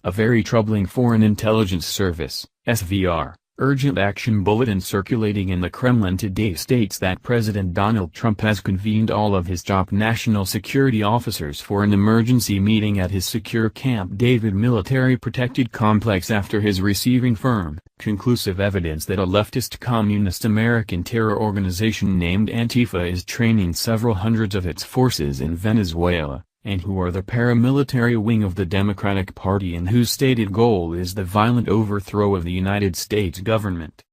A very troubling Foreign Intelligence Service (SVR) urgent action bulletin circulating in the Kremlin today states that President Donald Trump has convened all of his top national security officers for an emergency meeting at his secure Camp David military protected complex after his receiving firm, conclusive evidence that a leftist communist American terror organization named ANTIFA is training several hundreds of its forces in Venezuela, and who are the paramilitary wing of the Democratic Party and whose stated goal is the violent overthrow of the United States government.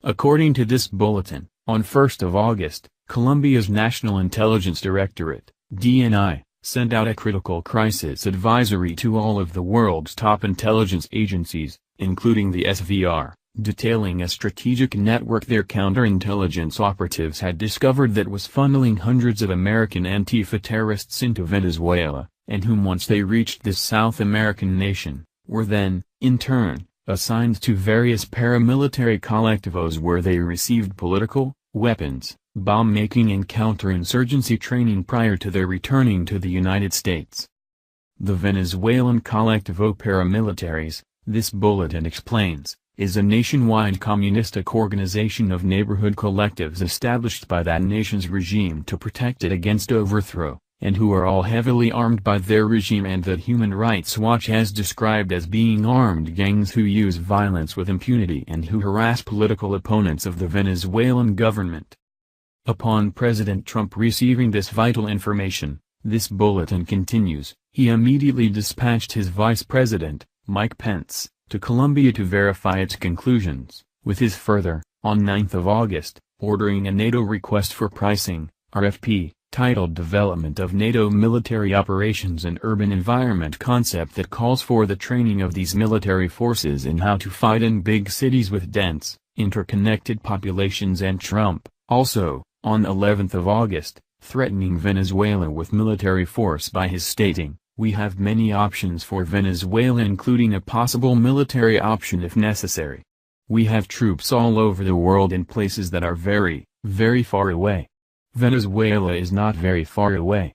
According to this bulletin, on 1st of August, Colombia's National Intelligence Directorate, DNI, sent out a critical crisis advisory to all of the world's top intelligence agencies, including the SVR, detailing a strategic network their counterintelligence operatives had discovered that was funneling hundreds of American Antifa terrorists into Venezuela, and whom once they reached this South American nation, were then, in turn, assigned to various paramilitary collectivos where they received political, weapons, bomb-making and counterinsurgency training prior to their returning to the United States. The Venezuelan collectivo paramilitaries, this bulletin explains, is a nationwide communistic organization of neighborhood collectives established by that nation's regime to protect it against overthrow, and who are all heavily armed by their regime and that Human Rights Watch has described as being armed gangs who use violence with impunity and who harass political opponents of the Venezuelan government. Upon President Trump receiving this vital information, this bulletin continues, he immediately dispatched his Vice President, Mike Pence, to Colombia to verify its conclusions, with his further, on 9th of August, ordering a NATO request for pricing, RFP, titled Development of NATO Military Operations and Urban Environment concept that calls for the training of these military forces in how to fight in big cities with dense, interconnected populations and Trump, also, on 11th of August, threatening Venezuela with military force by his stating, "We have many options for Venezuela including a possible military option if necessary. We have troops all over the world in places that are very, very far away. Venezuela is not very far away."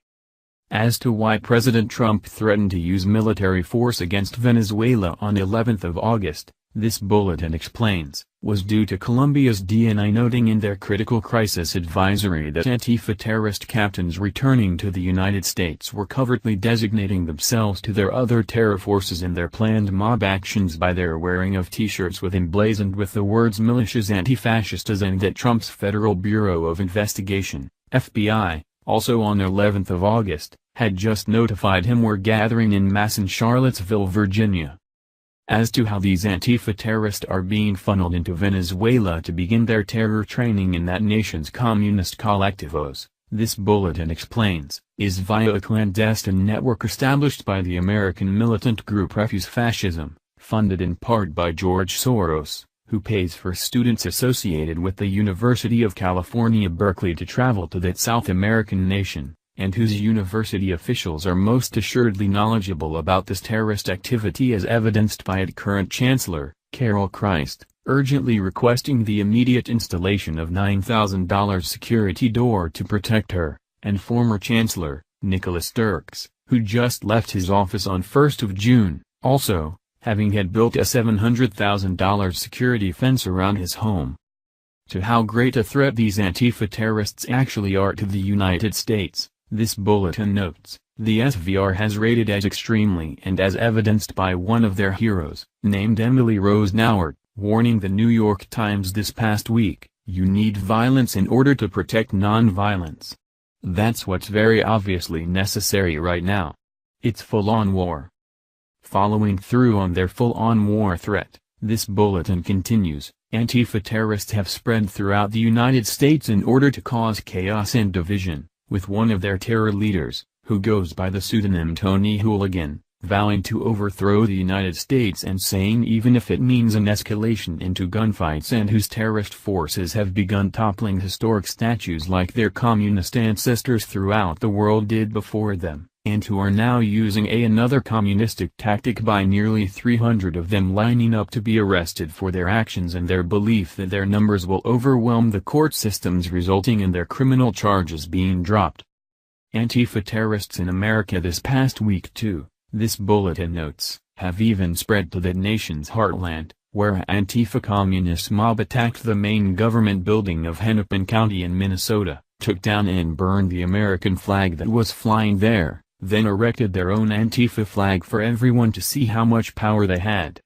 As to why President Trump threatened to use military force against Venezuela on 11th of August, this bulletin explains, was due to Colombia's DNI noting in their critical crisis advisory that Antifa terrorist captains returning to the United States were covertly designating themselves to their other terror forces in their planned mob actions by their wearing of T-shirts with emblazoned with the words Militias Antifascistas, and that Trump's Federal Bureau of Investigation, FBI, also on 11th of August, had just notified him were gathering in mass in Charlottesville, Virginia. As to how these Antifa terrorists are being funneled into Venezuela to begin their terror training in that nation's communist collectivos, this bulletin explains, is via a clandestine network established by the American militant group Refuse Fascism, funded in part by George Soros, who pays for students associated with the University of California, Berkeley to travel to that South American nation, and whose university officials are most assuredly knowledgeable about this terrorist activity as evidenced by its current chancellor, Carol Christ, urgently requesting the immediate installation of $9,000 security door to protect her, and former chancellor, Nicholas Sturks, who just left his office on 1st of June, also, having had built a $700,000 security fence around his home. To how great a threat these Antifa terrorists actually are to the United States, this bulletin notes, the SVR has rated as extremely and as evidenced by one of their heroes, named Emily Rose Nauert, warning the New York Times this past week, "You need violence in order to protect non-violence. That's what's very obviously necessary right now. It's full-on war." Following through on their full-on war threat, this bulletin continues, Antifa terrorists have spread throughout the United States in order to cause chaos and division, with one of their terror leaders, who goes by the pseudonym Tony Hooligan, vowing to overthrow the United States and saying even if it means an escalation into gunfights, and whose terrorist forces have begun toppling historic statues like their communist ancestors throughout the world did before them, and who are now using another communistic tactic by nearly 300 of them lining up to be arrested for their actions and their belief that their numbers will overwhelm the court systems resulting in their criminal charges being dropped. Antifa terrorists in America this past week too, this bulletin notes, have even spread to that nation's heartland, where an Antifa communist mob attacked the main government building of Hennepin County in Minnesota, took down and burned the American flag that was flying there, then erected their own Antifa flag for everyone to see how much power they had.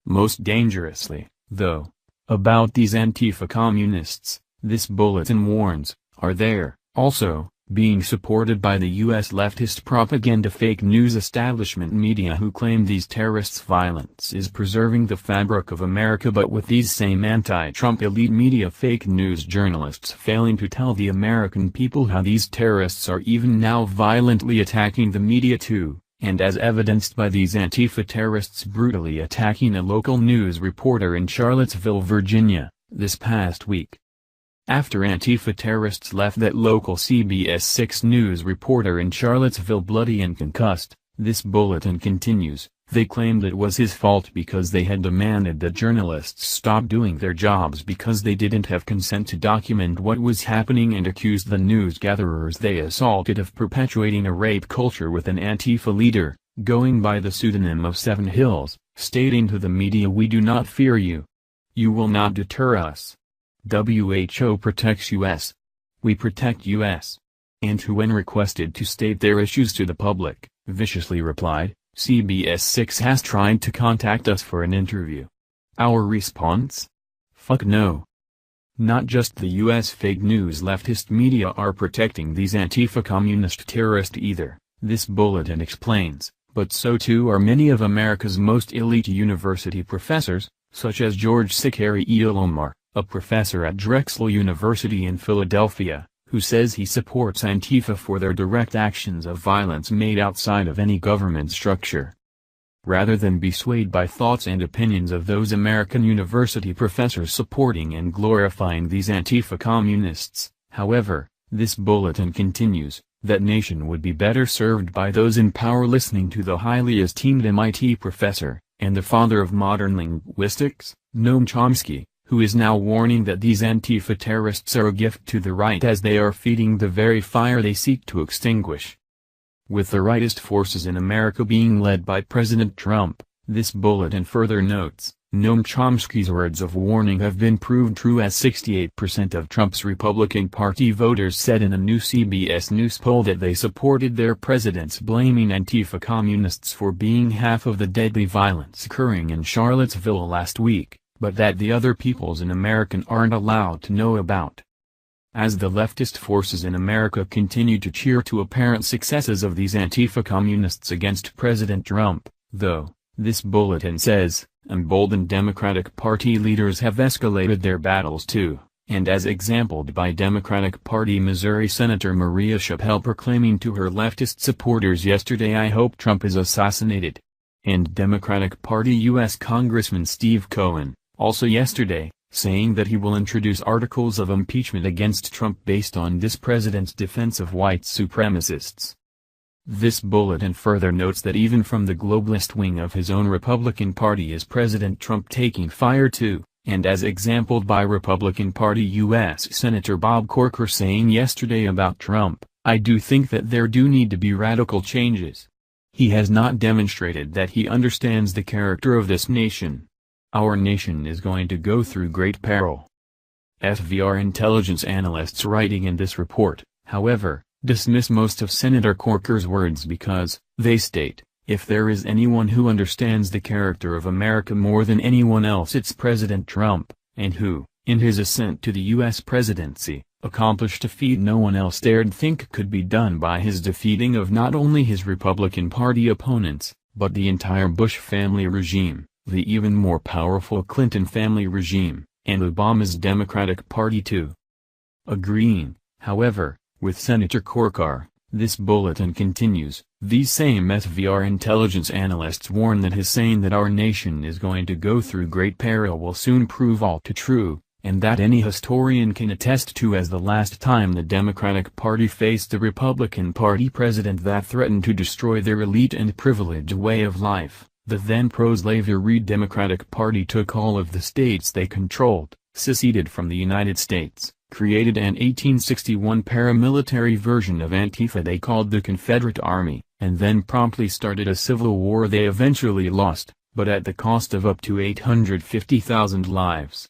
Most dangerously, though, about these Antifa communists, this bulletin warns, are there, also, being supported by the U.S. leftist propaganda fake news establishment media who claim these terrorists' violence is preserving the fabric of America, but with these same anti-Trump elite media fake news journalists failing to tell the American people how these terrorists are even now violently attacking the media too, and as evidenced by these Antifa terrorists brutally attacking a local news reporter in Charlottesville, Virginia, this past week. After Antifa terrorists left that local CBS 6 news reporter in Charlottesville bloody and concussed, this bulletin continues, they claimed it was his fault because they had demanded that journalists stop doing their jobs because they didn't have consent to document what was happening, and accused the news gatherers they assaulted of perpetuating a rape culture with an Antifa leader, going by the pseudonym of Seven Hills, stating to the media, "We do not fear you. You will not deter us. WHO protects US. We protect US." And who, when requested to state their issues to the public, viciously replied, "CBS 6 has tried to contact us for an interview." Our response? Fuck no. Not just the US fake news leftist media are protecting these Antifa communist terrorists either, this bulletin explains, but so too are many of America's most elite university professors, such as George Sikari Ilomar, a professor at Drexel University in Philadelphia, who says he supports Antifa for their direct actions of violence made outside of any government structure. Rather than be swayed by thoughts and opinions of those American university professors supporting and glorifying these Antifa communists, however, this bulletin continues, that nation would be better served by those in power listening to the highly esteemed MIT professor, and the father of modern linguistics, Noam Chomsky, who is now warning that these Antifa terrorists are a gift to the right as they are feeding the very fire they seek to extinguish. With the rightist forces in America being led by President Trump, this bulletin further notes, Noam Chomsky's words of warning have been proved true, as 68% of Trump's Republican Party voters said in a new CBS News poll that they supported their presidents blaming Antifa communists for being half of the deadly violence occurring in Charlottesville last week, but that the other peoples in America aren't allowed to know about. As the leftist forces in America continue to cheer to apparent successes of these Antifa communists against President Trump, though, this bulletin says, emboldened Democratic Party leaders have escalated their battles too, and as exampled by Democratic Party Missouri Senator Maria Chappelle proclaiming to her leftist supporters yesterday, "I hope Trump is assassinated," and Democratic Party U.S. Congressman Steve Cohen, also yesterday, saying that he will introduce articles of impeachment against Trump based on this president's defense of white supremacists. This bulletin further notes that even from the globalist wing of his own Republican Party is President Trump taking fire too, and as exampled by Republican Party U.S. Senator Bob Corker saying yesterday about Trump, "I do think that there do need to be radical changes. He has not demonstrated that he understands the character of this nation. Our nation is going to go through great peril." FVR intelligence analysts writing in this report, however, dismiss most of Senator Corker's words because, they state, if there is anyone who understands the character of America more than anyone else, it's President Trump, and who, in his ascent to the U.S. presidency, accomplished a feat no one else dared think could be done by his defeating of not only his Republican Party opponents, but the entire Bush family regime, the even more powerful Clinton family regime, and Obama's Democratic Party too. Agreeing, however, with Senator Corker, this bulletin continues, these same FVR intelligence analysts warn that his saying that our nation is going to go through great peril will soon prove all too true, and that any historian can attest to as the last time the Democratic Party faced the Republican Party president that threatened to destroy their elite and privileged way of life. The then pro-slavery Democratic Party took all of the states they controlled, seceded from the United States, created an 1861 paramilitary version of Antifa they called the Confederate Army, and then promptly started a civil war they eventually lost, but at the cost of up to 850,000 lives.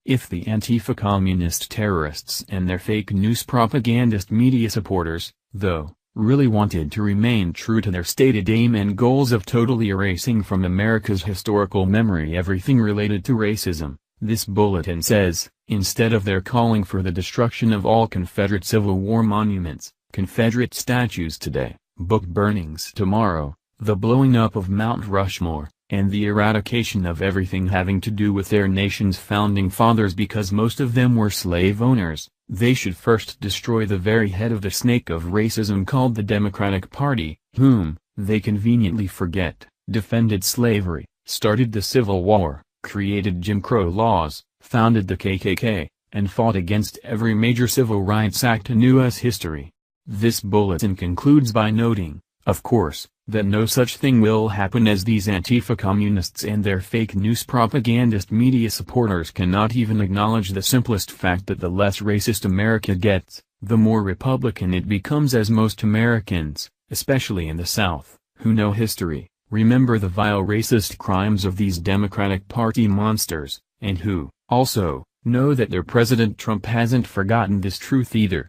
If the Antifa communist terrorists and their fake news propagandist media supporters, though, really wanted to remain true to their stated aim and goals of totally erasing from America's historical memory everything related to racism, this bulletin says, instead of their calling for the destruction of all Confederate Civil War monuments, Confederate statues today, book burnings tomorrow, the blowing up of Mount Rushmore, and the eradication of everything having to do with their nation's founding fathers because most of them were slave owners, they should first destroy the very head of the snake of racism called the Democratic Party, whom, they conveniently forget, defended slavery, started the Civil War, created Jim Crow laws, founded the KKK, and fought against every major civil rights act in U.S. history. This bulletin concludes by noting, of course, that no such thing will happen as these Antifa communists and their fake news propagandist media supporters cannot even acknowledge the simplest fact that the less racist America gets, the more Republican it becomes, as most Americans, especially in the South, who know history, remember the vile racist crimes of these Democratic Party monsters, and who, also, know that their President Trump hasn't forgotten this truth either.